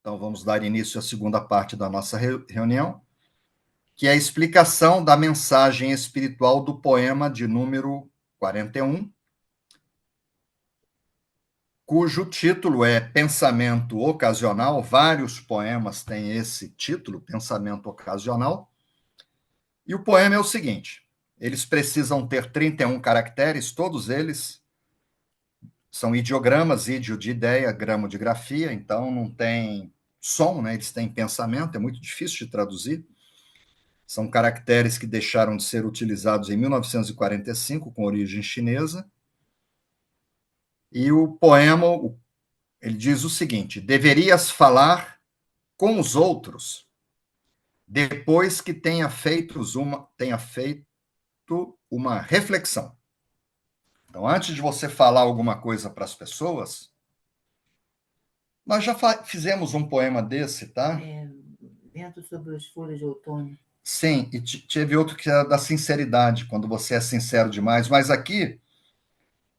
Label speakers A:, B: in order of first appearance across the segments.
A: Então, vamos dar início à segunda parte da nossa reunião, que é a explicação da mensagem espiritual do poema de número 41, cujo título é Pensamento Ocasional. Vários poemas têm esse título, Pensamento Ocasional. E o poema é o seguinte: eles precisam ter 31 caracteres, todos eles são ideogramas, ídio de ideia, gramo de grafia, então não tem som, né? Eles têm pensamento, é muito difícil de traduzir. São caracteres que deixaram de ser utilizados em 1945, com origem chinesa. E o poema, ele diz o seguinte: deverias falar com os outros depois que tenha feito uma reflexão. Então, antes de você falar alguma coisa para as pessoas, nós já fizemos um poema desse, tá?
B: Vento sobre as folhas de outono.
A: Sim, e teve outro que era da sinceridade, quando você é sincero demais, mas aqui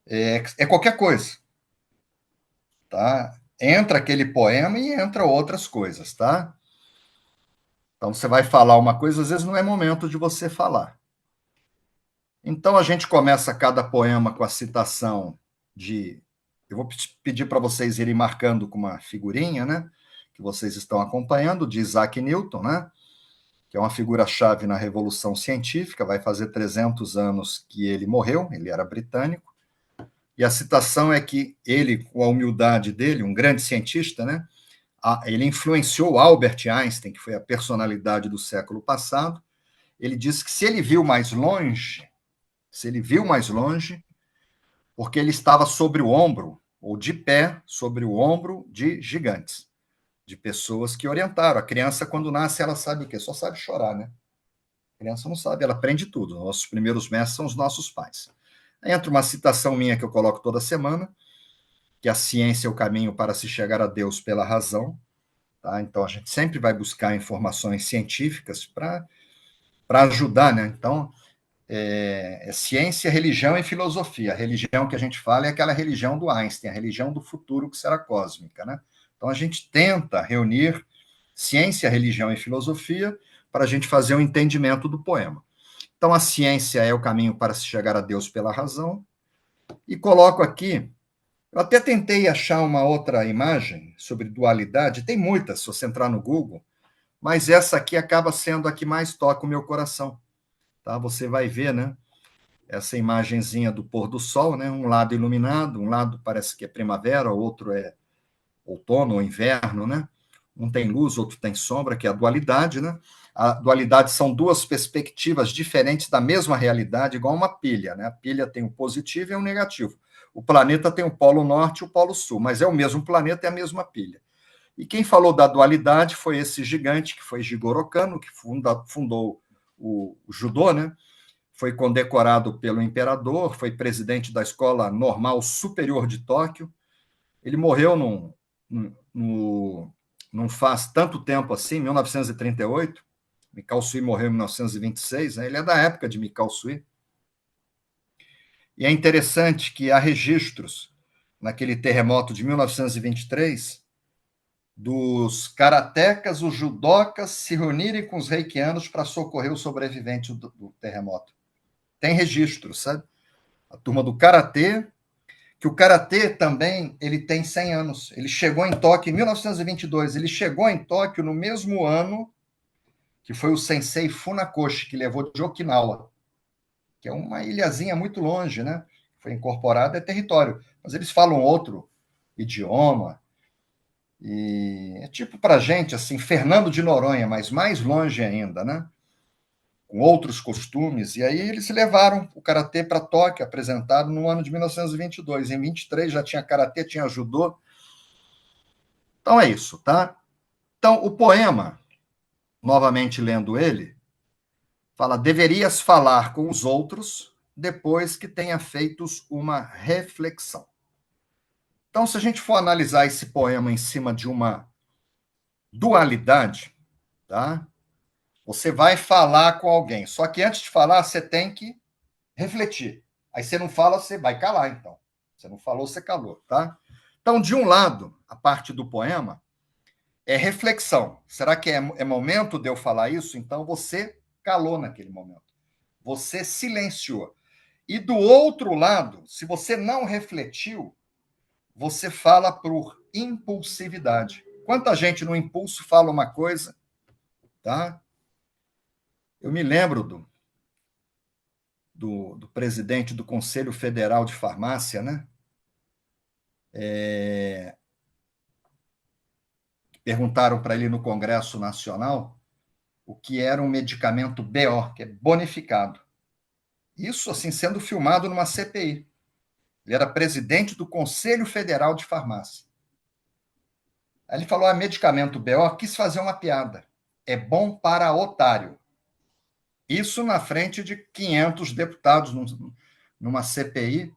A: é qualquer coisa, tá? Entra aquele poema e entra outras coisas, tá? Então você vai falar uma coisa, às vezes não é momento de você falar. Então a gente começa cada poema com a citação de. Eu vou pedir para vocês irem marcando com uma figurinha, né? Que vocês estão acompanhando, de Isaac Newton, né? Que é uma figura-chave na Revolução Científica, vai fazer 300 anos que ele morreu, ele era britânico. E a citação é que ele, com a humildade dele, um grande cientista, né? Ele influenciou Albert Einstein, que foi a personalidade do século passado. Ele disse que se ele viu mais longe, porque ele estava sobre o ombro, ou de pé, sobre o ombro de gigantes, de pessoas que orientaram. A criança, quando nasce, ela sabe o quê? Só sabe chorar, né? A criança não sabe, ela aprende tudo. Nossos primeiros mestres são os nossos pais. Aí entra uma citação minha que eu coloco toda semana, que a ciência é o caminho para se chegar a Deus pela razão. Tá? Então, a gente sempre vai buscar informações científicas para ajudar. Né? Então, é ciência, religião e filosofia. A religião que a gente fala é aquela religião do Einstein, a religião do futuro que será cósmica. Né? Então, a gente tenta reunir ciência, religião e filosofia para a gente fazer um entendimento do poema. Então, a ciência é o caminho para se chegar a Deus pela razão. E coloco aqui, eu até tentei achar uma outra imagem sobre dualidade, tem muitas, se você entrar no Google, mas essa aqui acaba sendo a que mais toca o meu coração. Tá? Você vai ver, né? Essa imagenzinha do pôr do sol, né? Um lado iluminado, um lado parece que é primavera, o outro é outono ou inverno, né? Um tem luz, outro tem sombra, que é a dualidade, né? A dualidade são duas perspectivas diferentes da mesma realidade, igual uma pilha, né? A pilha tem o positivo e o negativo. O planeta tem o polo norte e o polo sul, mas é o mesmo planeta e a mesma pilha. E quem falou da dualidade foi esse gigante, que foi Jigoro Kano, que fundou o judô, né? Foi condecorado pelo imperador, foi presidente da Escola Normal Superior de Tóquio. Ele morreu não faz tanto tempo assim, 1938. Mikao Sui morreu em 1926, né? Ele é da época de Mikao Sui. E é interessante que há registros, naquele terremoto de 1923, dos karatecas, os judocas se reunirem com os reikianos para socorrer o sobrevivente do terremoto. Tem registros, sabe? A turma do karatê, que o karatê também ele tem 100 anos. Ele chegou em Tóquio em 1922. Ele chegou em Tóquio no mesmo ano que foi o sensei Funakoshi, que levou de Okinawa, que é uma ilhazinha muito longe, né? Foi incorporada, é território. Mas eles falam outro idioma. E é tipo para gente, assim, Fernando de Noronha, mas mais longe ainda, né? Com outros costumes. E aí eles levaram o karatê para Tóquio, apresentado no ano de 1922. Em 23 já tinha karatê, tinha judô. Então é isso, tá? Então o poema, novamente lendo ele, fala: deverias falar com os outros depois que tenha feito uma reflexão. Então, se a gente for analisar esse poema em cima de uma dualidade, tá? Você vai falar com alguém, só que antes de falar, você tem que refletir. Aí você não fala, você vai calar, então. Você não falou, você calou, tá? Então, de um lado, a parte do poema É reflexão. Será que é momento de eu falar isso? Então você calou naquele momento. Você silenciou. E do outro lado, se você não refletiu, você fala por impulsividade. Quanta gente no impulso fala uma coisa, tá? Eu me lembro do presidente do Conselho Federal de Farmácia, né? Perguntaram para ele no Congresso Nacional o que era um medicamento BO, que é bonificado. Isso, assim, sendo filmado numa CPI. Ele era presidente do Conselho Federal de Farmácia. Aí ele falou: medicamento BO, quis fazer uma piada. É bom para otário. Isso na frente de 500 deputados numa CPI.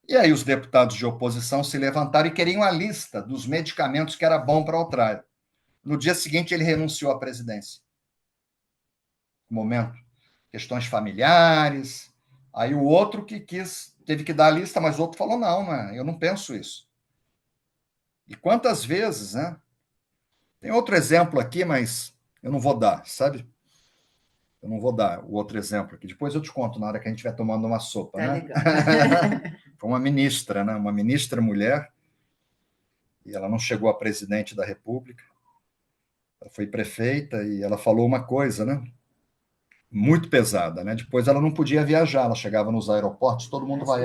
A: E aí os deputados de oposição se levantaram e queriam a lista dos medicamentos que era bom para otário. No dia seguinte, ele renunciou à presidência. Momento. Questões familiares. Aí o outro que teve que dar a lista, mas o outro falou: não, eu não penso isso. E quantas vezes, né? Tem outro exemplo aqui, mas eu não vou dar, sabe? Eu não vou dar o outro exemplo aqui. Depois eu te conto na hora que a gente estiver tomando uma sopa,
B: Tá
A: né?
B: legal.
A: Foi uma ministra, né? Uma ministra mulher, e ela não chegou a presidente da República. Ela foi prefeita e ela falou uma coisa, né? Muito pesada, né? Depois ela não podia viajar, ela chegava nos aeroportos, todo mundo vai,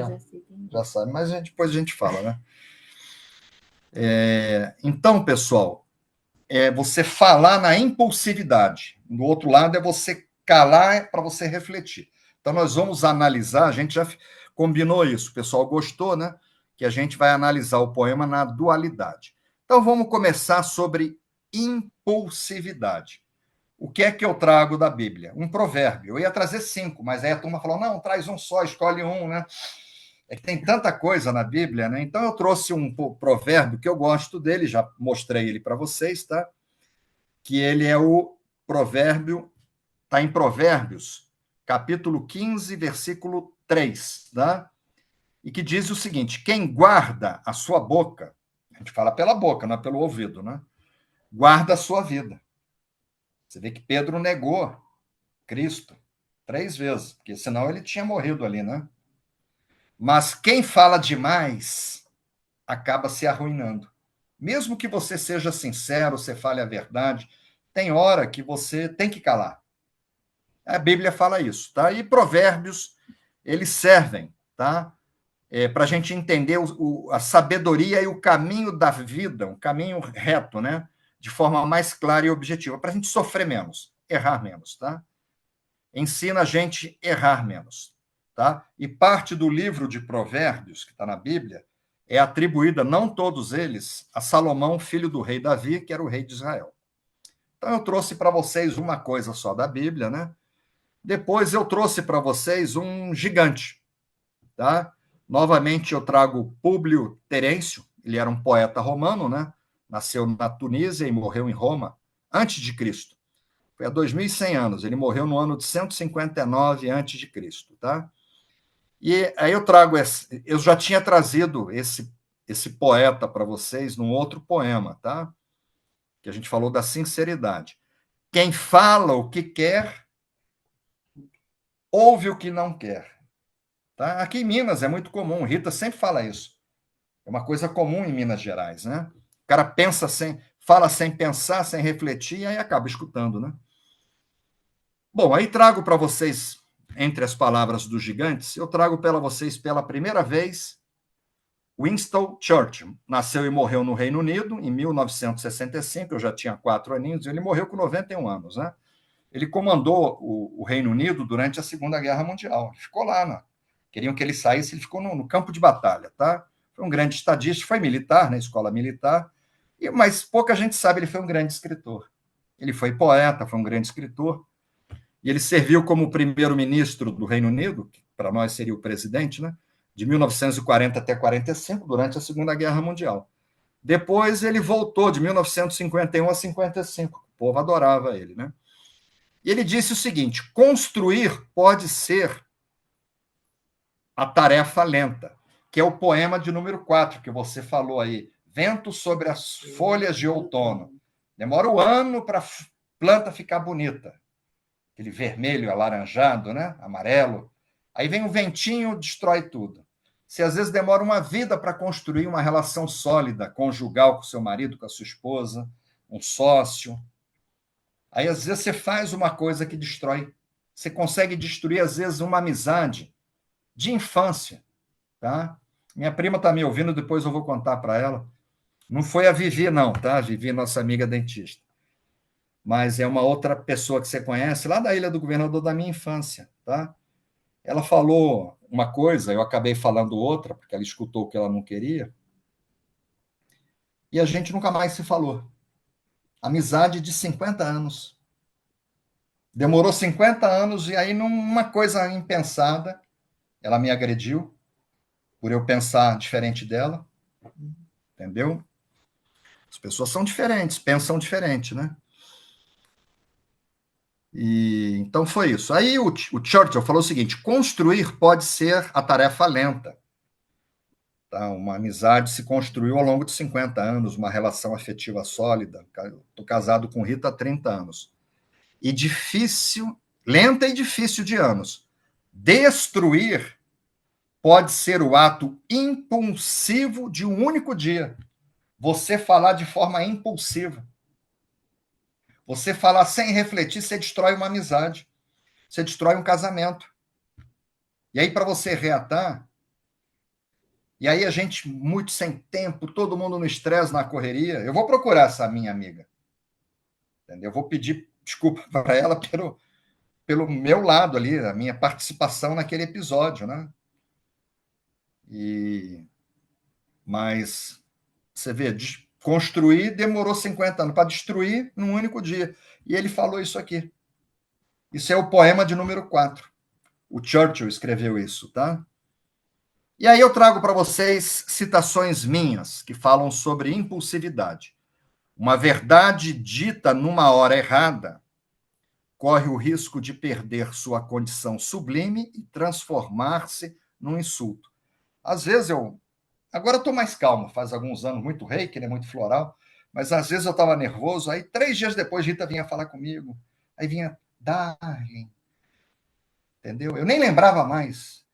A: já sabe, mas depois a gente fala, né? Então, pessoal, você falar na impulsividade. Do outro lado é você calar para você refletir. Então, nós vamos analisar, a gente já combinou isso, o pessoal gostou, né? Que a gente vai analisar o poema na dualidade. Então, vamos começar sobre impulsividade. O que é que eu trago da Bíblia? Um provérbio. Eu ia trazer 5, mas aí a turma falou: não, traz um só, escolhe um, né? É que tem tanta coisa na Bíblia, né? Então eu trouxe um provérbio que eu gosto dele, já mostrei ele para vocês, tá? Que ele é o provérbio, está em Provérbios, capítulo 15, versículo 3, tá? E que diz o seguinte: quem guarda a sua boca, a gente fala pela boca, não é pelo ouvido, né? Guarda a sua vida. Você vê que Pedro negou Cristo 3 vezes, porque senão ele tinha morrido ali, né? Mas quem fala demais acaba se arruinando. Mesmo que você seja sincero, você fale a verdade, tem hora que você tem que calar. A Bíblia fala isso, tá? E provérbios, eles servem, tá? Para a gente entender a sabedoria e o caminho da vida, um caminho reto, né? De forma mais clara e objetiva, para a gente sofrer menos, errar menos, tá? Ensina a gente a errar menos, tá? E parte do livro de Provérbios, que está na Bíblia, é atribuída, não todos eles, a Salomão, filho do rei Davi, que era o rei de Israel. Então, eu trouxe para vocês uma coisa só da Bíblia, né? Depois eu trouxe para vocês um gigante, tá? Novamente eu trago Públio Terêncio, ele era um poeta romano, né? Nasceu na Tunísia e morreu em Roma antes de Cristo. Foi há 2.100 anos, ele morreu no ano de 159 antes de Cristo, tá? E aí eu já tinha trazido esse poeta para vocês num outro poema, tá? Que a gente falou da sinceridade. Quem fala o que quer, ouve o que não quer. Tá? Aqui em Minas é muito comum, Rita sempre fala isso. É uma coisa comum em Minas Gerais, né? O cara fala sem pensar, sem refletir, e aí acaba escutando, né? Bom, aí trago para vocês, entre as palavras dos gigantes, eu trago para vocês pela primeira vez Winston Churchill. Nasceu e morreu no Reino Unido em 1965, eu já tinha 4 aninhos, e ele morreu com 91 anos, né? Ele comandou o Reino Unido durante a Segunda Guerra Mundial. Ele ficou lá, né? Queriam que ele saísse, ele ficou no campo de batalha, tá? Foi um grande estadista, foi militar, na escola militar, mas pouca gente sabe, ele foi um grande escritor. Ele foi poeta, foi um grande escritor, e ele serviu como primeiro-ministro do Reino Unido, que para nós seria o presidente, né? De 1940 até 45, durante a Segunda Guerra Mundial. Depois ele voltou de 1951 a 55. O povo adorava ele, né? E ele disse o seguinte: construir pode ser a tarefa lenta, que é o poema de número 4 que você falou aí, Vento sobre as folhas de outono. Demora um ano para a planta ficar bonita. Aquele vermelho alaranjado, né? Amarelo. Aí vem um ventinho, destrói tudo. Você às vezes demora uma vida para construir uma relação sólida, conjugal com seu marido, com a sua esposa, um sócio. Aí às vezes você faz uma coisa que destrói. Você consegue destruir às vezes uma amizade de infância, tá? Minha prima está me ouvindo, depois eu vou contar para ela. Não foi a Vivi, não, tá? A Vivi, nossa amiga dentista. Mas é uma outra pessoa que você conhece, lá da Ilha do Governador da minha infância, tá? Ela falou uma coisa, eu acabei falando outra, porque ela escutou o que ela não queria, e a gente nunca mais se falou. Amizade de 50 anos. Demorou 50 anos, e aí, numa coisa impensada, ela me agrediu, por eu pensar diferente dela, entendeu? As pessoas são diferentes, pensam diferente, né? E então foi isso. Aí o Churchill falou o seguinte: construir pode ser a tarefa lenta. Tá? Uma amizade se construiu ao longo de 50 anos, uma relação afetiva sólida. Estou casado com Rita há 30 anos. E difícil, lenta e difícil de anos. Destruir pode ser o ato impulsivo de um único dia. Você falar de forma impulsiva. Você falar sem refletir, você destrói uma amizade. Você destrói um casamento. E aí, para você reatar, e aí a gente muito sem tempo, todo mundo no estresse, na correria, eu vou procurar essa minha amiga. Entendeu? Eu vou pedir desculpa para ela pelo meu lado ali, a minha participação naquele episódio, né? Mas você vê, construir demorou 50 anos, para destruir num único dia. E ele falou isso aqui. Isso é o poema de número 4. O Churchill escreveu isso, tá? E aí eu trago para vocês citações minhas que falam sobre impulsividade. Uma verdade dita numa hora errada corre o risco de perder sua condição sublime e transformar-se num insulto. Às vezes agora eu estou mais calmo, faz alguns anos, muito reiki, né, muito floral, mas às vezes eu estava nervoso, aí 3 dias depois Rita vinha falar comigo, aí vinha, Darling, entendeu? Eu nem lembrava mais.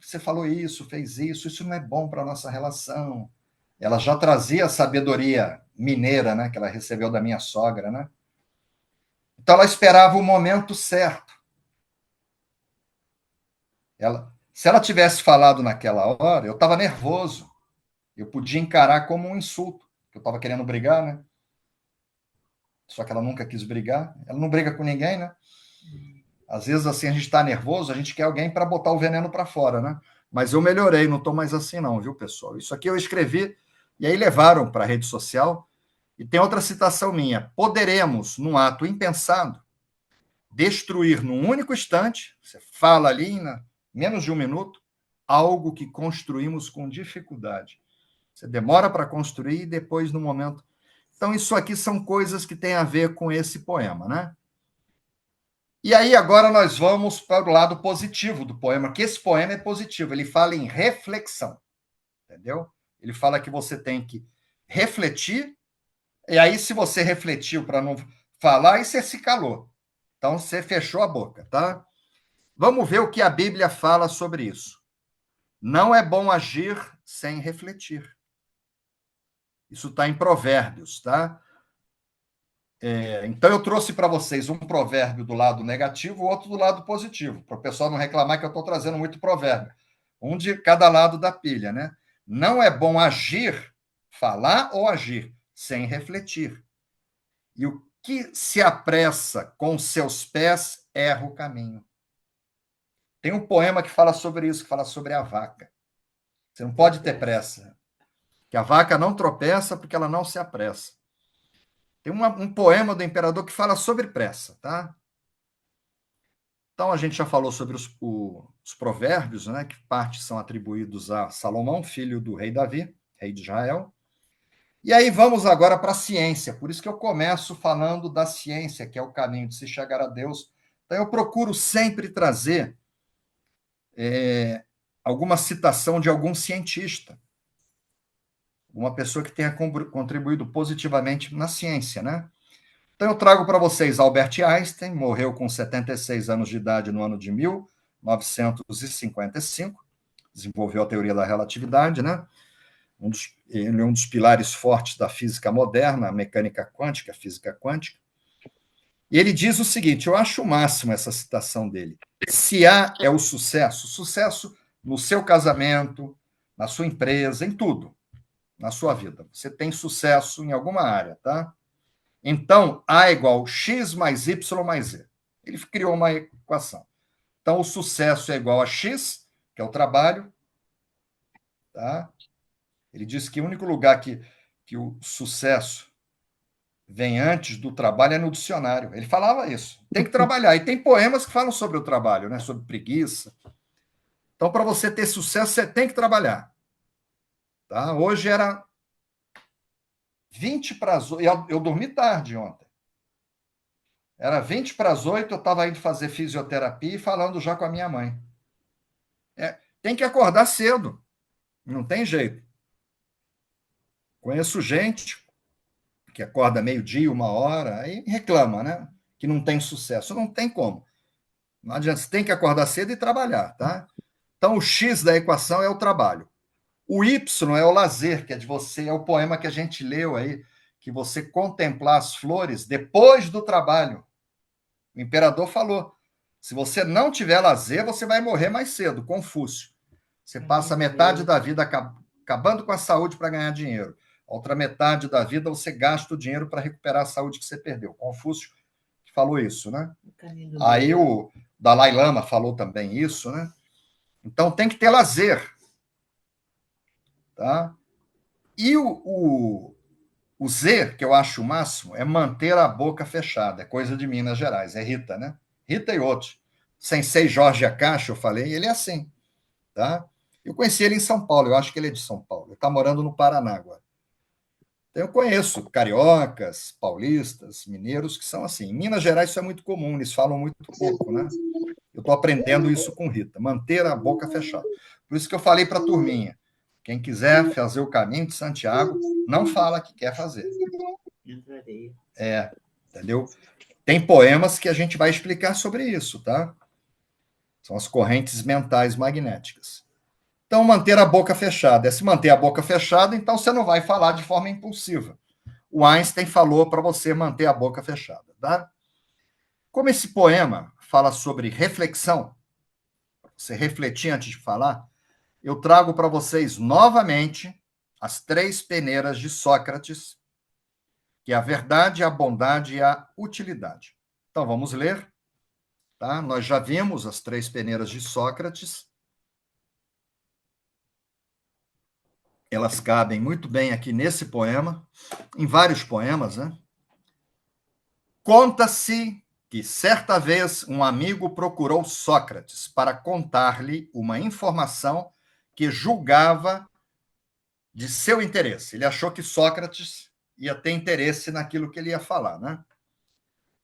A: Você falou isso, fez isso não é bom para a nossa relação. Ela já trazia a sabedoria mineira, né, que ela recebeu da minha sogra, né? Então ela esperava o momento certo. Se ela tivesse falado naquela hora, eu estava nervoso. Eu podia encarar como um insulto, que eu estava querendo brigar, né? Só que ela nunca quis brigar. Ela não briga com ninguém, né? Às vezes, assim, a gente está nervoso, a gente quer alguém para botar o veneno para fora, né? Mas eu melhorei, não estou mais assim, não, viu, pessoal? Isso aqui eu escrevi e aí levaram para a rede social. E tem outra citação minha: poderemos, num ato impensado, destruir num único instante, você fala ali em menos de um minuto, algo que construímos com dificuldade. Você demora para construir e depois, no momento. Então, isso aqui são coisas que têm a ver com esse poema, né? E aí, agora nós vamos para o lado positivo do poema, que esse poema é positivo, ele fala em reflexão, entendeu? Ele fala que você tem que refletir, e aí, se você refletiu para não falar, aí você se calou. Então, você fechou a boca, tá? Vamos ver o que a Bíblia fala sobre isso. Não é bom agir sem refletir. Isso está em Provérbios, tá? Então, eu trouxe para vocês um provérbio do lado negativo, o outro do lado positivo, para o pessoal não reclamar que eu estou trazendo muito provérbio. Um de cada lado da pilha, né? Não é bom agir, falar ou agir, sem refletir. E o que se apressa com seus pés erra o caminho. Tem um poema que fala sobre isso, que fala sobre a vaca. Você não pode ter pressa. Que a vaca não tropeça porque ela não se apressa. Tem um poema do imperador que fala sobre pressa, tá? Então, a gente já falou sobre os provérbios, né, que parte são atribuídos a Salomão, filho do rei Davi, rei de Israel. E aí vamos agora para a ciência. Por isso que eu começo falando da ciência, que é o caminho de se chegar a Deus. Então, eu procuro sempre trazer alguma citação de algum cientista, uma pessoa que tenha contribuído positivamente na ciência, né? Então, eu trago para vocês Albert Einstein, morreu com 76 anos de idade no ano de 1955, desenvolveu a teoria da relatividade, né? Ele é um dos pilares fortes da física moderna, a mecânica quântica, a física quântica. E ele diz o seguinte, eu acho o máximo essa citação dele. Se A é o sucesso no seu casamento, na sua empresa, em tudo, na sua vida. Você tem sucesso em alguma área, tá? Então, A é igual X mais Y mais Z. Ele criou uma equação. Então, o sucesso é igual a X, que é o trabalho, tá? Ele diz que o único lugar que o sucesso vem antes do trabalho é no dicionário. Ele falava isso. Tem que trabalhar. E tem poemas que falam sobre o trabalho, né? Sobre preguiça. Então, para você ter sucesso, você tem que trabalhar. Tá? Hoje era 20 para as 8. Eu dormi tarde ontem. Era 20 para as 8, eu estava indo fazer fisioterapia e falando já com a minha mãe. Tem que acordar cedo. Não tem jeito. Conheço gente que acorda meio-dia, 1 hora, aí reclama, né? Que não tem sucesso. Não tem como. Não adianta, você tem que acordar cedo e trabalhar, tá? Então, o X da equação é o trabalho. O Y é o lazer, que é de você, é o poema que a gente leu aí, que você contemplar as flores depois do trabalho. O imperador falou: se você não tiver lazer, você vai morrer mais cedo. Confúcio. Você passa metade da vida acabando com a saúde para ganhar dinheiro. A outra metade da vida você gasta o dinheiro para recuperar a saúde que você perdeu. Confúcio falou isso, né? Aí o Dalai Lama falou também isso, né? Então tem que ter lazer. Tá? E o Z, que eu acho o máximo, é manter a boca fechada. É coisa de Minas Gerais, é Rita, né? Rita e outros. Sensei Jorge Akashi, eu falei, ele é assim. Tá? Eu conheci ele em São Paulo, eu acho que ele é de São Paulo. Ele está morando no Paraná agora. Então, eu conheço cariocas, paulistas, mineiros que são assim. Em Minas Gerais isso é muito comum, eles falam muito pouco, né? Eu estou aprendendo isso com Rita, manter a boca fechada. Por isso que eu falei para a turminha, quem quiser fazer o caminho de Santiago, não fala que quer fazer. Entendeu? Tem poemas que a gente vai explicar sobre isso, tá? São as correntes mentais magnéticas. Então, manter a boca fechada. Se manter a boca fechada, então você não vai falar de forma impulsiva. O Einstein falou para você manter a boca fechada, tá? Como esse poema fala sobre reflexão, você refletir antes de falar, eu trago para vocês novamente as 3 peneiras de Sócrates, que é a verdade, a bondade e a utilidade. Então, vamos ler. Tá? Nós já vimos as 3 peneiras de Sócrates. Elas cabem muito bem aqui nesse poema, em vários poemas, né? Conta-se que certa vez um amigo procurou Sócrates para contar-lhe uma informação que julgava de seu interesse. Ele achou que Sócrates ia ter interesse naquilo que ele ia falar, né?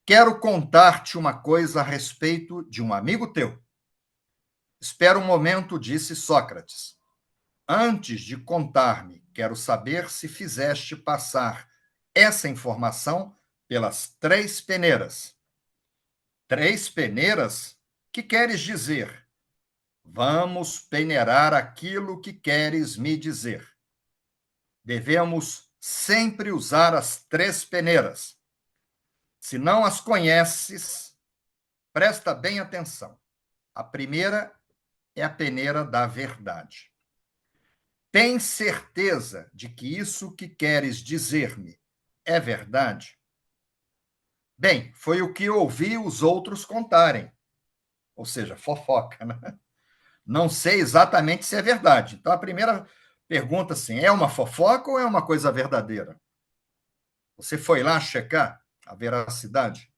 A: Quero contar-te uma coisa a respeito de um amigo teu. Espera um momento, disse Sócrates. Antes de contar-me, quero saber se fizeste passar essa informação pelas 3 peneiras. 3 peneiras? Que queres dizer? Vamos peneirar aquilo que queres me dizer. Devemos sempre usar as 3 peneiras. Se não as conheces, presta bem atenção. A primeira é a peneira da verdade. Tens certeza de que isso que queres dizer-me é verdade? Bem, foi o que ouvi os outros contarem. Ou seja, fofoca, né? Não sei exatamente se é verdade. Então, a primeira pergunta assim, é uma fofoca ou é uma coisa verdadeira? Você foi lá checar a veracidade?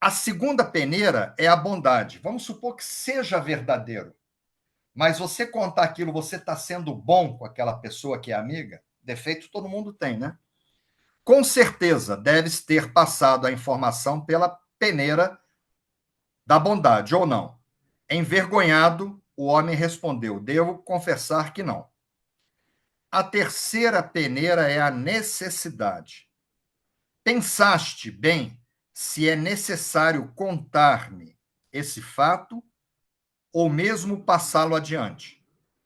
A: A segunda peneira é a bondade. Vamos supor que seja verdadeiro. Mas você contar aquilo, você está sendo bom com aquela pessoa que é amiga? Defeito todo mundo tem, né? Com certeza, deves ter passado a informação pela peneira da bondade, ou não? Envergonhado, o homem respondeu: devo confessar que não. A terceira peneira é a necessidade. pensaste bem se é necessário contar-me esse fato ou mesmo passá-lo adiante?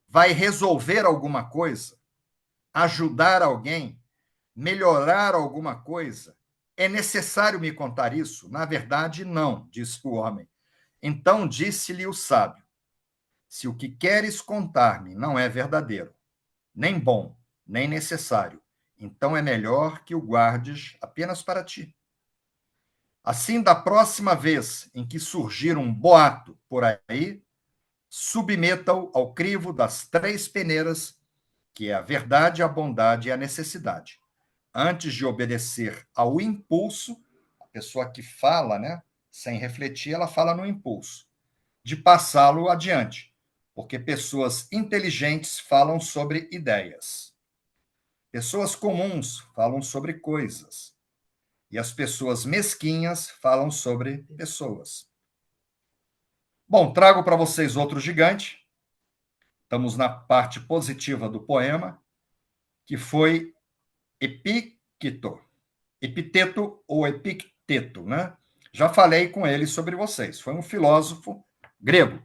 A: Vai resolver alguma coisa? Ajudar alguém? Melhorar alguma coisa? É necessário me contar isso? Na verdade, não, disse o homem. Então disse-lhe o sábio: se o que queres contar-me não é verdadeiro, nem bom, nem necessário, então é melhor que o guardes apenas para ti. Assim, da próxima vez em que surgir um boato por aí, submeta-o ao crivo das 3 peneiras, que é a verdade, a bondade e a necessidade. Antes de obedecer ao impulso, a pessoa que fala, né, sem refletir, ela fala no impulso, de passá-lo adiante, porque pessoas inteligentes falam sobre ideias. Pessoas comuns falam sobre coisas. E as pessoas mesquinhas falam sobre pessoas. Bom, trago para vocês outro gigante. Estamos na parte positiva do poema, que foi Epíquito. Epiteto ou Epicteto, né? Já falei com ele sobre vocês. Foi um filósofo grego,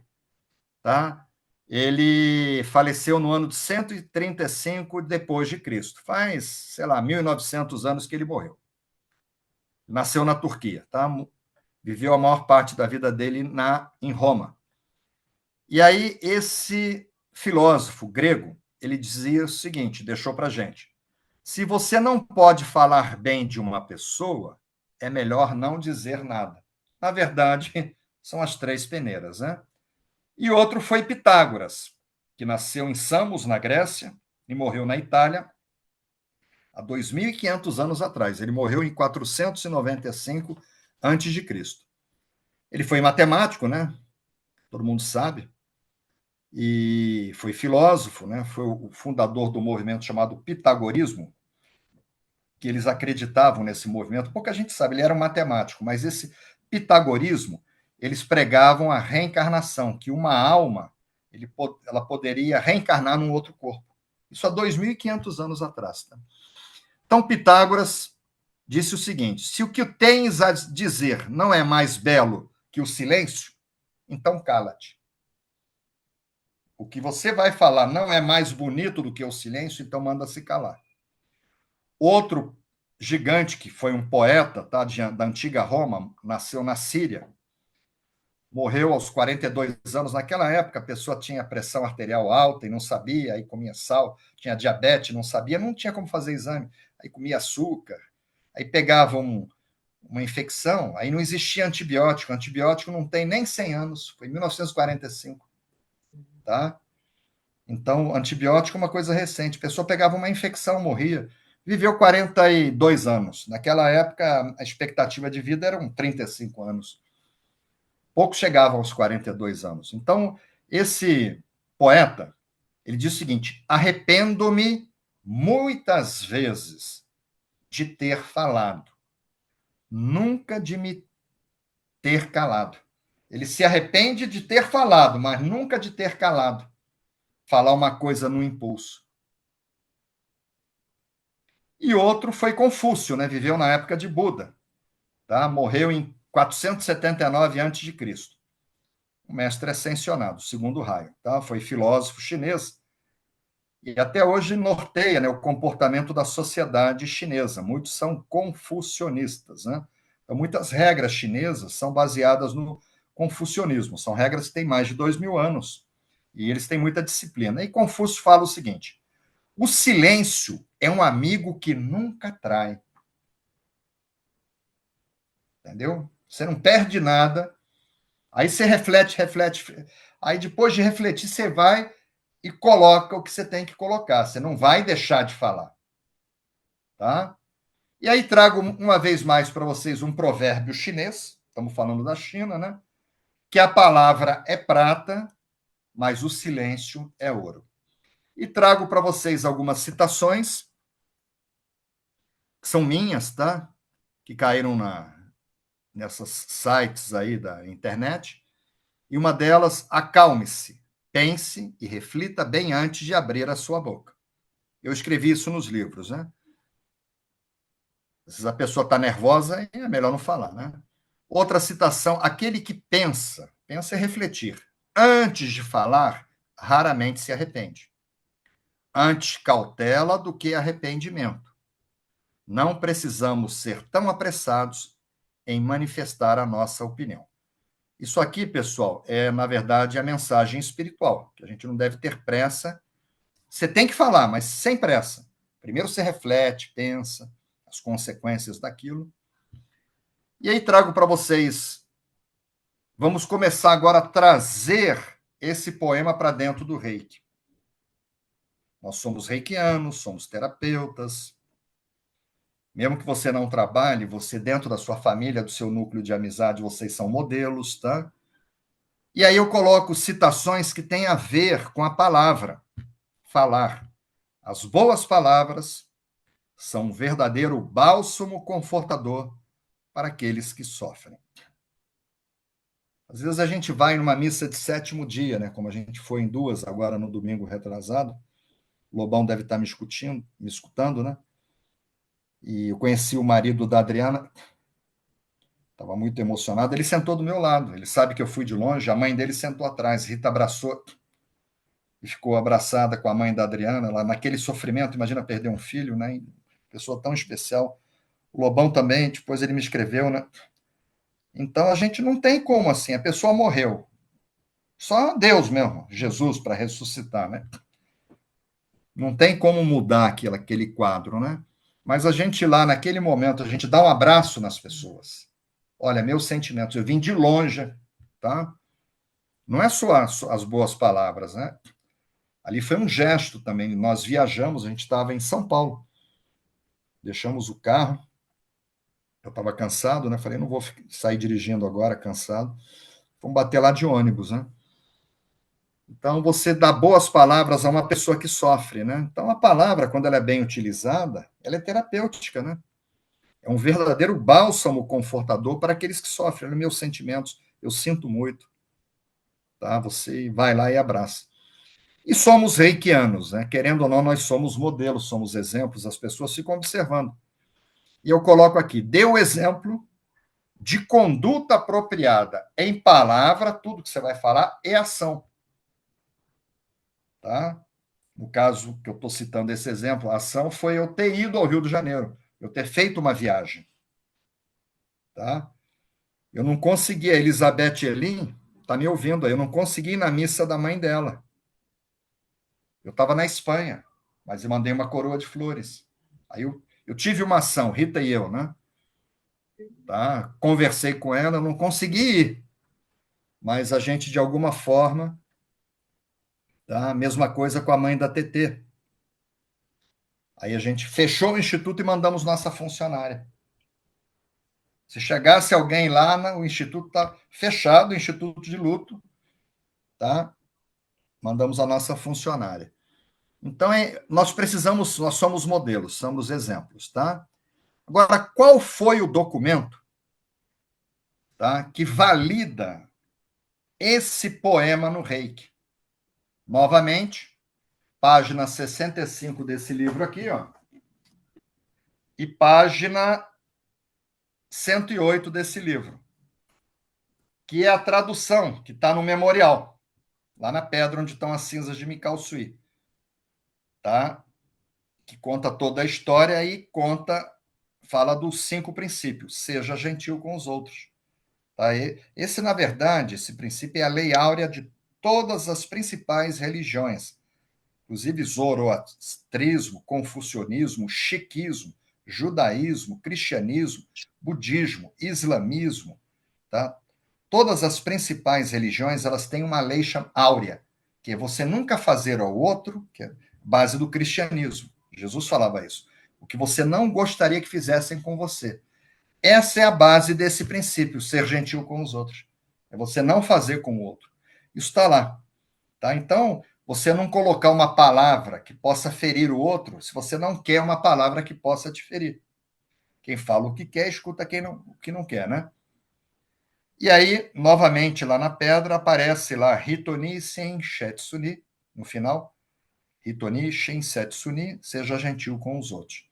A: tá? Ele faleceu no ano de 135 depois de Cristo. Faz, sei lá, 1900 anos que ele morreu. Nasceu na Turquia, tá? Viveu a maior parte da vida dele em Roma. E aí, esse filósofo grego, ele dizia o seguinte, deixou para a gente: se você não pode falar bem de uma pessoa, é melhor não dizer nada. Na verdade, são as 3 peneiras, né? E outro foi Pitágoras, que nasceu em Samos, na Grécia, e morreu na Itália há 2.500 anos atrás. Ele morreu em 495 antes de Cristo. Ele foi matemático, né? Todo mundo sabe, e foi filósofo, né? Foi o fundador do movimento chamado Pitagorismo, que eles acreditavam nesse movimento. Pouca gente sabe, ele era um matemático, mas esse pitagorismo, eles pregavam a reencarnação, que uma alma ela poderia reencarnar num outro corpo. Isso há 2.500 anos atrás. Tá? Então, Pitágoras disse o seguinte: se o que tens a dizer não é mais belo que o silêncio, então cala-te. O que você vai falar não é mais bonito do que o silêncio, então manda se calar. Outro gigante, que foi um poeta, tá, da antiga Roma, nasceu na Síria, morreu aos 42 anos. Naquela época, a pessoa tinha pressão arterial alta e não sabia, aí comia sal, tinha diabetes, não sabia, não tinha como fazer exame, aí comia açúcar, aí pegava uma infecção, aí não existia antibiótico, antibiótico não tem nem 100 anos, foi em 1945, tá? Então, antibiótico é uma coisa recente. A pessoa pegava uma infecção, morria. Viveu 42 anos. Naquela época, a expectativa de vida eram 35 anos. Poucos chegavam aos 42 anos. Então, esse poeta, ele diz o seguinte: arrependo-me muitas vezes de ter falado, nunca de me ter calado. Ele se arrepende de ter falado, mas nunca de ter calado. Falar uma coisa no impulso. E outro foi Confúcio, né? Viveu na época de Buda, tá? Morreu em 479 a.C. Um mestre ascensionado, segundo raio, tá? Foi filósofo chinês e até hoje norteia, né, o comportamento da sociedade chinesa. Muitos são confucionistas, né? Então, muitas regras chinesas são baseadas no confucionismo. São regras que têm mais de 2.000 anos e eles têm muita disciplina. E Confúcio fala o seguinte: o silêncio é um amigo que nunca trai. Entendeu? Você não perde nada. Aí você reflete. Aí depois de refletir, você vai e coloca o que você tem que colocar. Você não vai deixar de falar. Tá? E aí trago uma vez mais para vocês um provérbio chinês. Estamos falando da China, né? Que a palavra é prata, mas o silêncio é ouro. E trago para vocês algumas citações, que são minhas, tá? Que caíram nessas sites aí da internet. E uma delas, acalme-se, pense e reflita bem antes de abrir a sua boca. Eu escrevi isso nos livros, né? Às vezes a pessoa está nervosa e é melhor não falar, né? Outra citação: aquele que pensa, pensa é refletir. Antes de falar, raramente se arrepende. Antes cautela do que arrependimento. Não precisamos ser tão apressados em manifestar a nossa opinião. Isso aqui, pessoal, é, na verdade, a mensagem espiritual, que a gente não deve ter pressa. Você tem que falar, mas sem pressa. Primeiro você reflete, pensa as consequências daquilo. E aí trago para vocês. Vamos começar agora a trazer esse poema para dentro do Reiki. Nós somos reikianos, somos terapeutas. Mesmo que você não trabalhe, você dentro da sua família, do seu núcleo de amizade, vocês são modelos, tá? E aí eu coloco citações que têm a ver com a palavra, falar. As boas palavras são um verdadeiro bálsamo confortador para aqueles que sofrem. Às vezes a gente vai numa missa de sétimo dia, né? Como a gente foi em duas agora no domingo retrasado. O Lobão deve estar me escutando, né? E eu conheci o marido da Adriana, estava muito emocionado. Ele sentou do meu lado. Ele sabe que eu fui de longe. A mãe dele sentou atrás. Rita abraçou e ficou abraçada com a mãe da Adriana, lá naquele sofrimento. Imagina perder um filho, né? Pessoa tão especial. O Lobão também, depois ele me escreveu, né? Então a gente não tem como assim. A pessoa morreu. Só Deus mesmo, Jesus, para ressuscitar, né? Não tem como mudar aquele quadro, né? Mas a gente lá, naquele momento, a gente dá um abraço nas pessoas. Olha, meus sentimentos, eu vim de longe, tá? Não é só as boas palavras, né? Ali foi um gesto também. Nós viajamos, a gente estava em São Paulo. Deixamos o carro. Eu estava cansado, né? Falei, não vou sair dirigindo agora, cansado. Vamos bater lá de ônibus, né? Então, você dá boas palavras a uma pessoa que sofre, né? Então, a palavra, quando ela é bem utilizada, ela é terapêutica, né? É um verdadeiro bálsamo confortador para aqueles que sofrem. Olha, meus sentimentos, eu sinto muito, tá? Você vai lá e abraça. E somos reikianos, né? Querendo ou não, nós somos modelos, somos exemplos, as pessoas ficam observando. E eu coloco aqui, dê o exemplo de conduta apropriada em palavra, tudo que você vai falar, é ação, tá? No caso que eu estou citando esse exemplo, a ação foi eu ter ido ao Rio de Janeiro, eu ter feito uma viagem, tá? Eu não consegui, a Elizabeth Elin está me ouvindo aí, eu não consegui ir na missa da mãe dela. Eu estava na Espanha, mas eu mandei uma coroa de flores. Aí eu tive uma ação, Rita e eu, né? Tá? Conversei com ela, eu não consegui ir, mas a gente, de alguma forma, tá? Mesma coisa com a mãe da TT. Aí a gente fechou o instituto e mandamos nossa funcionária. Se chegasse alguém lá, o instituto está fechado, o instituto de luto, tá? Mandamos a nossa funcionária. Então, nós precisamos, nós somos modelos, somos exemplos, tá? Agora, qual foi o documento, tá, que valida esse poema no Reiki? Novamente, página 65 desse livro aqui, ó, e página 108 desse livro, que é a tradução que está no memorial, lá na pedra onde estão as cinzas de Mikao Sui, tá? Que conta toda a história e fala dos 5 princípios. Seja gentil com os outros. Tá? Esse, na verdade, esse princípio é a lei áurea de todas as principais religiões, inclusive zoroastrismo, confucionismo, sikhismo, judaísmo, cristianismo, budismo, islamismo, tá? Todas as principais religiões, elas têm uma lei áurea, que é você nunca fazer ao outro, que é base do cristianismo. Jesus falava isso. O que você não gostaria que fizessem com você. Essa é a base desse princípio, ser gentil com os outros. É você não fazer com o outro. Isso está lá. Tá? Então, você não colocar uma palavra que possa ferir o outro, se você não quer uma palavra que possa te ferir. Quem fala o que quer, escuta o que não quer, né? E aí, novamente, lá na pedra, aparece lá Hitoni Sen Shetsuni, no final. Hitoni Shin Setsuni, seja gentil com os outros.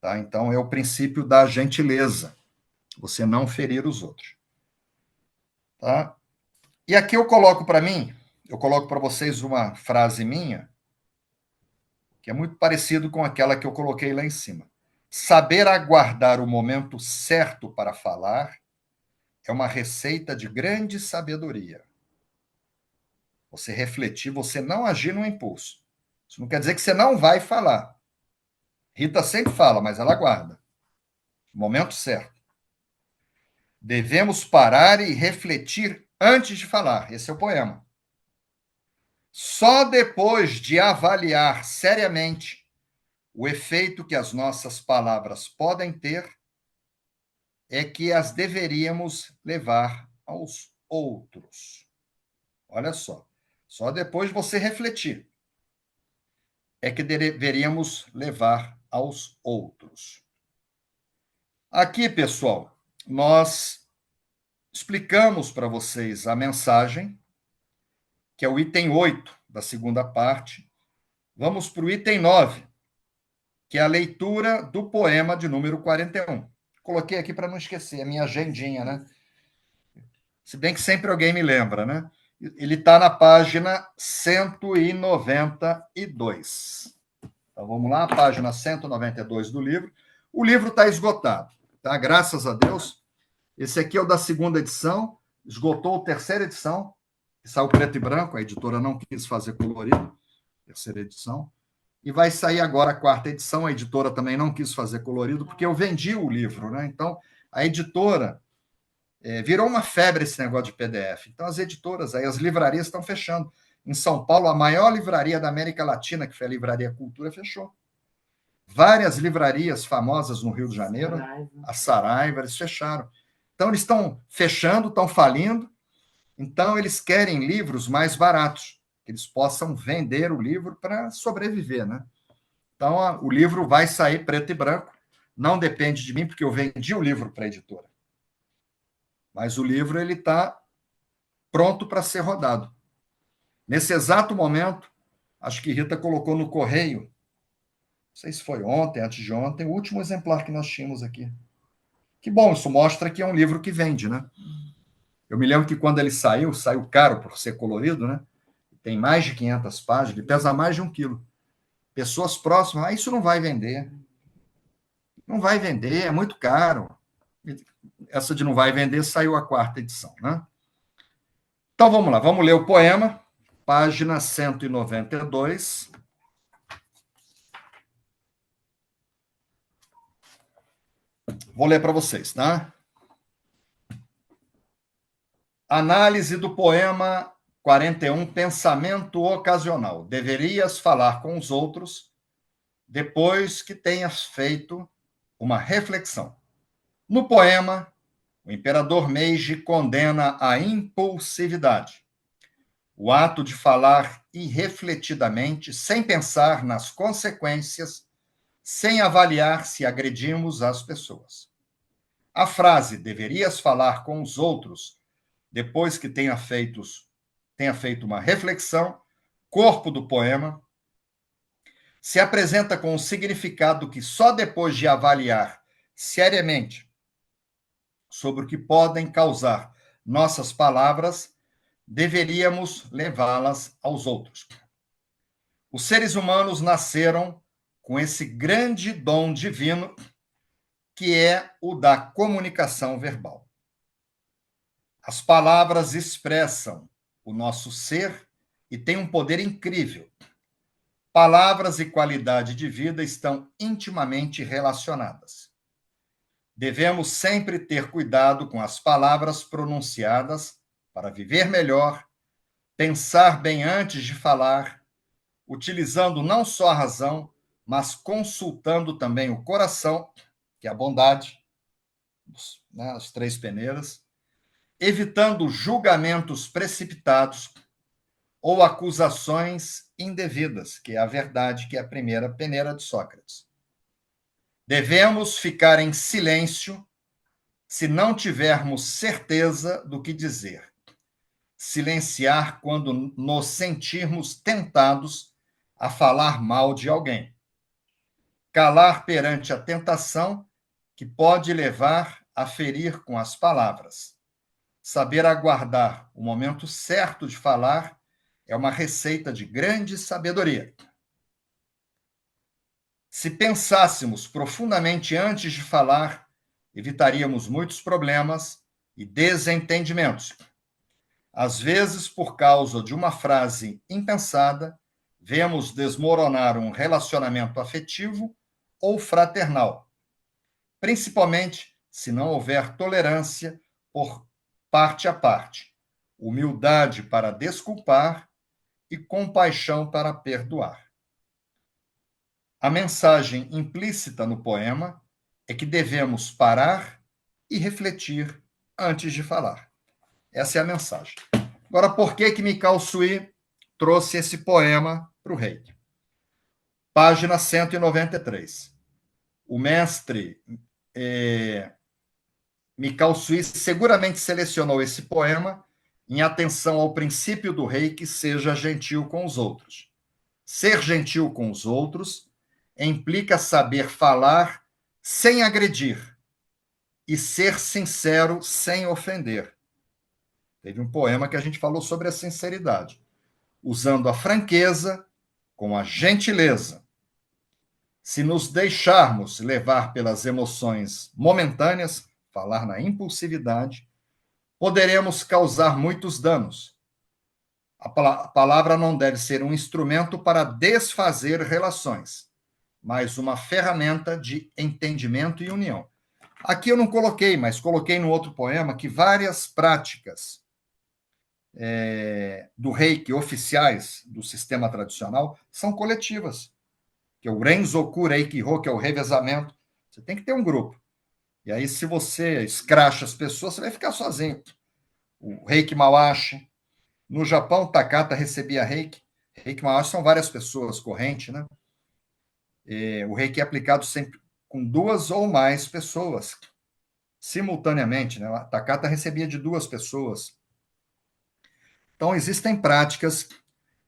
A: Tá? Então, é o princípio da gentileza, você não ferir os outros. Tá? E aqui eu coloco para mim, eu coloco para vocês uma frase minha, que é muito parecido com aquela que eu coloquei lá em cima. Saber aguardar o momento certo para falar é uma receita de grande sabedoria. Você refletir, você não agir no impulso. Isso não quer dizer que você não vai falar. Rita sempre fala, mas ela aguarda. O momento certo. Devemos parar e refletir antes de falar. Esse é o poema. Só depois de avaliar seriamente o efeito que as nossas palavras podem ter é que as deveríamos levar aos outros. Olha só depois de você refletir é que deveríamos levar aos outros. Aqui, pessoal, nós explicamos para vocês a mensagem, que é o item 8 da segunda parte. Vamos para o item 9, que é a leitura do poema de número 41. Coloquei aqui para não esquecer, a minha agendinha, né? Se bem que sempre alguém me lembra, né? Ele está na página 192. Então, vamos lá, página 192 do livro. O livro está esgotado, tá? Graças a Deus. Esse aqui é o da segunda edição, esgotou a terceira edição, que saiu preto e branco, a editora não quis fazer colorido, terceira edição. E vai sair agora a quarta edição, a editora também não quis fazer colorido, porque eu vendi o livro, né? Então, a editora virou uma febre esse negócio de PDF. Então, as editoras, aí, as livrarias estão fechando. Em São Paulo, a maior livraria da América Latina, que foi a Livraria Cultura, fechou. Várias livrarias famosas no Rio de Janeiro, a Saraiva, eles fecharam. Então, eles estão fechando, estão falindo. Então, eles querem livros mais baratos, que eles possam vender o livro para sobreviver, né? Então, o livro vai sair preto e branco. Não depende de mim, porque eu vendi o livro para a editora. Mas o livro ele está pronto para ser rodado. Nesse exato momento, acho que Rita colocou no correio, não sei se foi ontem, antes de ontem, o último exemplar que nós tínhamos aqui. Que bom, isso mostra que é um livro que vende, né? Eu me lembro que quando ele saiu caro por ser colorido, né? Tem mais de 500 páginas, ele pesa mais de 1 quilo. Pessoas próximas, isso não vai vender. Não vai vender, é muito caro. Essa de não vai vender saiu a quarta edição, né? Então vamos lá, vamos ler o poema, página 192. Vou ler para vocês, tá? Análise do poema 41, pensamento ocasional. Deverias falar com os outros depois que tenhas feito uma reflexão. No poema, o imperador Meiji condena a impulsividade, o ato de falar irrefletidamente, sem pensar nas consequências, sem avaliar se agredimos as pessoas. A frase deverias falar com os outros depois que tenha feito uma reflexão, corpo do poema, se apresenta com um significado que só depois de avaliar seriamente sobre o que podem causar nossas palavras, deveríamos levá-las aos outros. Os seres humanos nasceram com esse grande dom divino que é o da comunicação verbal. As palavras expressam o nosso ser e têm um poder incrível. Palavras e qualidade de vida estão intimamente relacionadas. Devemos sempre ter cuidado com as palavras pronunciadas para viver melhor, pensar bem antes de falar, utilizando não só a razão, mas consultando também o coração, que é a bondade, né, as 3 peneiras, evitando julgamentos precipitados ou acusações indevidas, que é a verdade, que é a primeira peneira de Sócrates. Devemos ficar em silêncio se não tivermos certeza do que dizer. Silenciar quando nos sentirmos tentados a falar mal de alguém. calar perante a tentação que pode levar a ferir com as palavras. Saber aguardar o momento certo de falar é uma receita de grande sabedoria. Se pensássemos profundamente antes de falar, evitaríamos muitos problemas e desentendimentos. Às vezes, por causa de uma frase impensada, vemos desmoronar um relacionamento afetivo ou fraternal, principalmente se não houver tolerância por parte a parte, humildade para desculpar e compaixão para perdoar. A mensagem implícita no poema é que devemos parar e refletir antes de falar. Essa é a mensagem. Agora, por que Mikao Sui trouxe esse poema para o rei? Página 193. O mestre Mikao Sui seguramente selecionou esse poema em atenção ao princípio do rei que seja gentil com os outros. Ser gentil com os outros implica saber falar sem agredir e ser sincero sem ofender. Teve um poema que a gente falou sobre a sinceridade, usando a franqueza com a gentileza. Se nos deixarmos levar pelas emoções momentâneas, falar na impulsividade, poderemos causar muitos danos. A palavra não deve ser um instrumento para desfazer relações, mas uma ferramenta de entendimento e união. Aqui eu não coloquei, mas coloquei no outro poema que várias práticas do reiki oficiais do sistema tradicional são coletivas, que é o Renzoku Reiki-Ho, que é o revezamento. Você tem que ter um grupo. E aí, se você escracha as pessoas, você vai ficar sozinho. O Reiki Mawashi. No Japão, Takata recebia Reiki. Reiki Mawashi são várias pessoas, corrente, né? O Reiki é aplicado sempre com 2 ou mais pessoas, simultaneamente, né? A Takata recebia de 2 pessoas. Então, existem práticas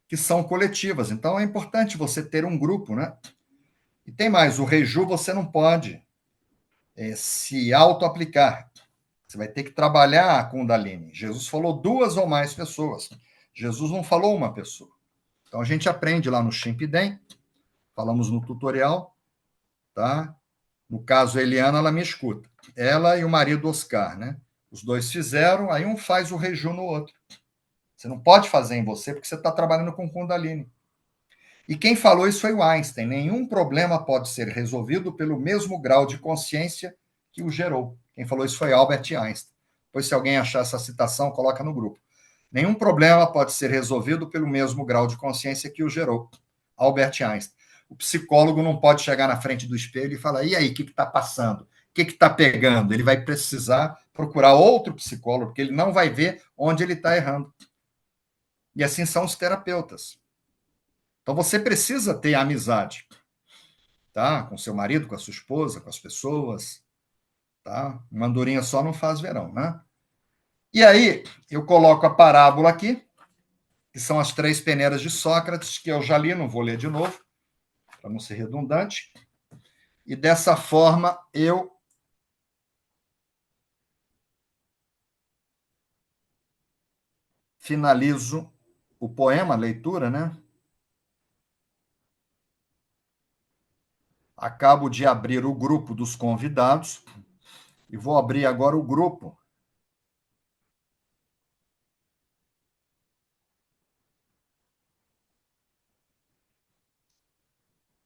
A: que são coletivas. Então, é importante você ter um grupo, né? E tem mais, o Reiju você não pode se auto-aplicar. Você vai ter que trabalhar a Kundalini. Jesus falou 2 ou mais pessoas. Jesus não falou uma pessoa. Então, a gente aprende lá no Shimpiden, falamos no tutorial, tá? No caso, a Eliana, ela me escuta. Ela e o marido Oscar, né? Os 2 fizeram, aí um faz o Reiju no outro. Você não pode fazer em você porque você está trabalhando com Kundalini. E quem falou isso foi o Einstein. Nenhum problema pode ser resolvido pelo mesmo grau de consciência que o gerou. Quem falou isso foi Albert Einstein. Depois, se alguém achar essa citação, coloca no grupo. Nenhum problema pode ser resolvido pelo mesmo grau de consciência que o gerou. Albert Einstein. O psicólogo não pode chegar na frente do espelho e falar: e aí, o que está passando? O que está pegando? Ele vai precisar procurar outro psicólogo, porque ele não vai ver onde ele está errando. E assim são os terapeutas. Então você precisa ter amizade, tá? Com seu marido, com a sua esposa, com as pessoas, tá? Uma andorinha só não faz verão, né? E aí eu coloco a parábola aqui, que são as 3 peneiras de Sócrates, que eu já li, não vou ler de novo, para não ser redundante. E dessa forma eu finalizo o poema, a leitura, né? Acabo de abrir o grupo dos convidados e vou abrir agora o grupo.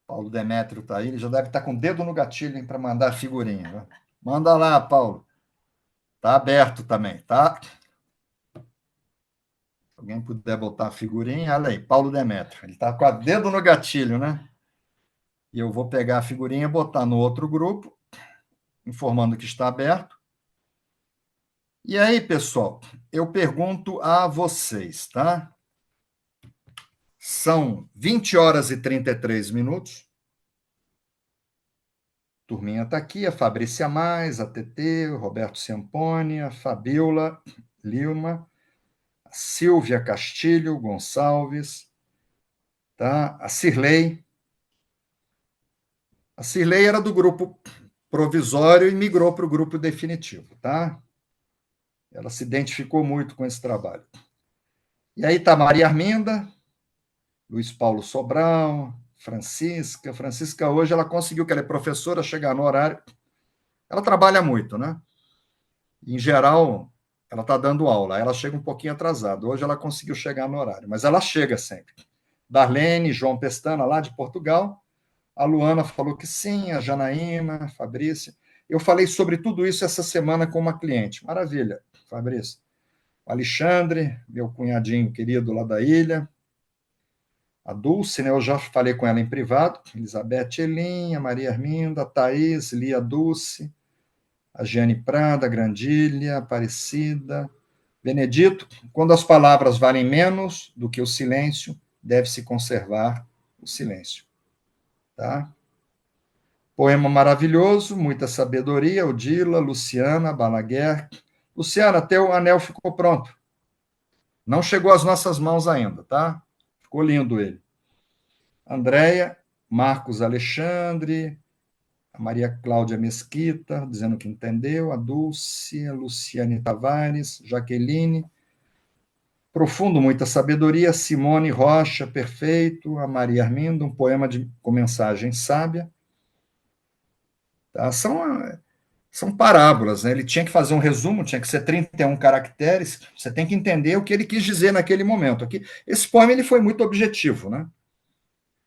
A: Paulo Demétrio está aí, ele já deve estar com o dedo no gatilho para mandar figurinha. Né? Manda lá, Paulo. Está aberto também, tá? Se alguém puder botar a figurinha, olha aí, Paulo Demétrio. Ele está com o dedo no gatilho, né? E eu vou pegar a figurinha e botar no outro grupo, informando que está aberto. E aí, pessoal, eu pergunto a vocês, tá? São 20 horas e 33 minutos. Turminha está aqui, a Fabrícia Mais, a TT, o Roberto Ciampone, a Fabiola Lima, a Silvia Castilho Gonçalves, tá? A Cirlei, A Cirlei era do grupo provisório e migrou para o grupo definitivo, tá? Ela se identificou muito com esse trabalho. E aí está Maria Arminda, Luiz Paulo Sobral, Francisca. Francisca hoje ela conseguiu, que ela é professora, chegar no horário. Ela trabalha muito, né? Em geral, ela está dando aula, ela chega um pouquinho atrasada. Hoje ela conseguiu chegar no horário, mas ela chega sempre. Darlene, João Pestana, lá de Portugal. A Luana falou que sim, a Janaína, a Fabrícia. Eu falei sobre tudo isso essa semana com uma cliente. Maravilha, Fabrícia. O Alexandre, meu cunhadinho querido lá da ilha. A Dulce, né, eu já falei com ela em privado. Elizabeth Elinha, Maria Arminda, a Thaís, Lia Dulce, a Giane Prada, Grandília, Aparecida, Benedito. Quando as palavras valem menos do que o silêncio, deve-se conservar o silêncio. Tá? Poema maravilhoso, muita sabedoria, Odila, Luciana, Balaguer. Luciana, teu anel ficou pronto. Não chegou às nossas mãos ainda, tá? Ficou lindo ele. Andréia, Marcos Alexandre, a Maria Cláudia Mesquita, dizendo que entendeu, a Dulce, a Luciane Tavares, Jaqueline, profundo, muita sabedoria, Simone Rocha, perfeito, a Maria Arminda, um poema com mensagem sábia. Tá? São parábolas, né? Ele tinha que fazer um resumo, tinha que ser 31 caracteres, você tem que entender o que ele quis dizer naquele momento. Aqui, esse poema ele foi muito objetivo, né?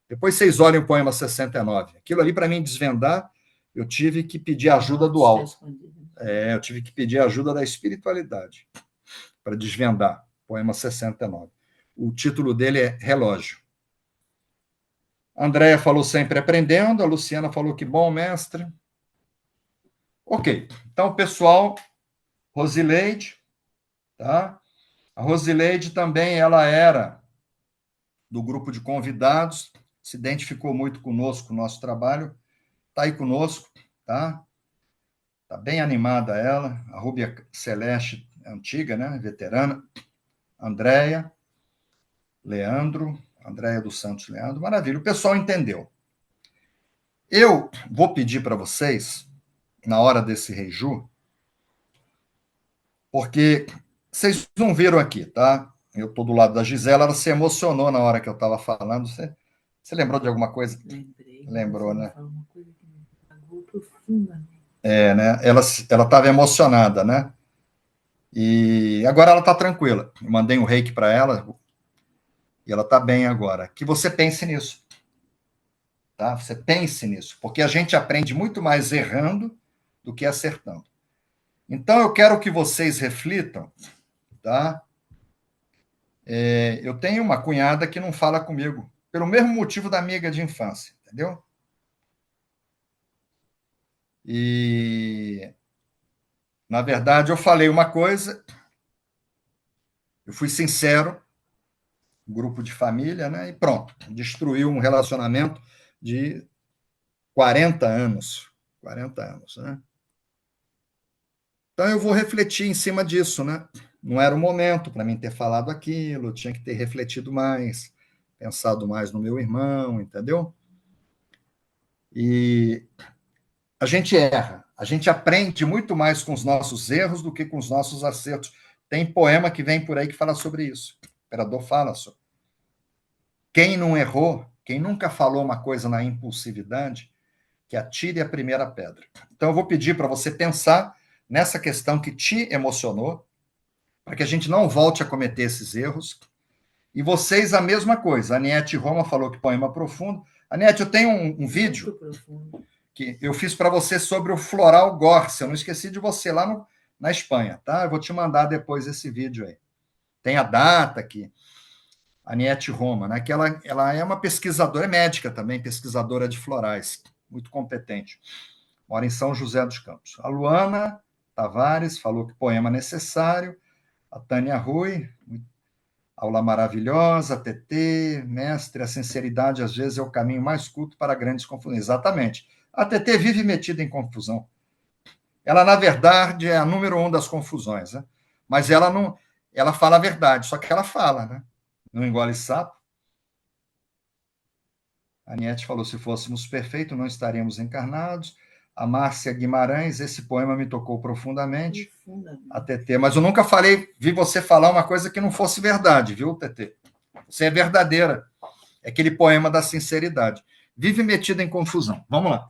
A: Depois vocês olhem o poema 69. Aquilo ali, para mim desvendar, eu tive que pedir ajuda do alto. Eu tive que pedir ajuda da espiritualidade para desvendar. Poema 69. O título dele é Relógio. A Andréia falou sempre aprendendo, a Luciana falou que bom, mestre. Ok, então, pessoal, Rosileide, tá? A Rosileide também, ela era do grupo de convidados, se identificou muito conosco, nosso trabalho, está aí conosco, tá? Está bem animada ela, a Rúbia Celeste, antiga, né? Veterana, Andréia, Leandro, Andréia dos Santos Leandro, maravilha, o pessoal entendeu. Eu vou pedir para vocês, na hora desse reiju, porque vocês não viram aqui, tá? Eu estou do lado da Gisela, ela se emocionou na hora que eu estava falando. Você lembrou de alguma coisa?
B: Lembrei.
A: Lembrou, né?
B: Uma coisa que me pagou profundamente.
A: Né? Ela estava emocionada, né? E agora ela está tranquila. Eu mandei um reiki para ela e ela está bem agora. Que você pense nisso, tá? Você pense nisso, porque a gente aprende muito mais errando do que acertando. Então eu quero que vocês reflitam, tá? Eu tenho uma cunhada que não fala comigo, pelo mesmo motivo da amiga de infância, entendeu? E, na verdade, eu falei uma coisa, eu fui sincero, grupo de família, né? E pronto, destruiu um relacionamento de 40 anos. 40 anos, né? Então eu vou refletir em cima disso, né? Não era o momento para mim ter falado aquilo, eu tinha que ter refletido mais, pensado mais no meu irmão, entendeu? E a gente erra, a gente aprende muito mais com os nossos erros do que com os nossos acertos. Tem poema que vem por aí que fala sobre isso. O imperador fala sobre. Quem não errou, quem nunca falou uma coisa na impulsividade, que atire a primeira pedra. Então, eu vou pedir para você pensar nessa questão que te emocionou, para que a gente não volte a cometer esses erros. E vocês, a mesma coisa. A Aniette Roma falou que poema profundo. Aniette, eu tenho um vídeo que eu fiz para você sobre o floral Gorse. Eu não esqueci de você lá na Espanha, tá? Eu vou te mandar depois esse vídeo aí. Tem a data aqui. Aniette Roma, né? Que ela é uma pesquisadora, é médica também, pesquisadora de florais, muito competente. Mora em São José dos Campos. A Luana Tavares falou que poema necessário. A Tânia Rui, aula maravilhosa. TT, mestre, a sinceridade às vezes é o caminho mais curto para grandes confusões. Exatamente. A TT vive metida em confusão. Ela, na verdade, é a número 1 das confusões, né? Mas ela não, ela fala a verdade, só que ela fala, né? Não engole sapo. A Niete falou, se fôssemos perfeitos, não estaríamos encarnados. A Márcia Guimarães, esse poema me tocou profundamente. A TT, mas eu nunca vi você falar uma coisa que não fosse verdade, viu, TT? Você é verdadeira. É aquele poema da sinceridade. Vive metida em confusão. Vamos lá.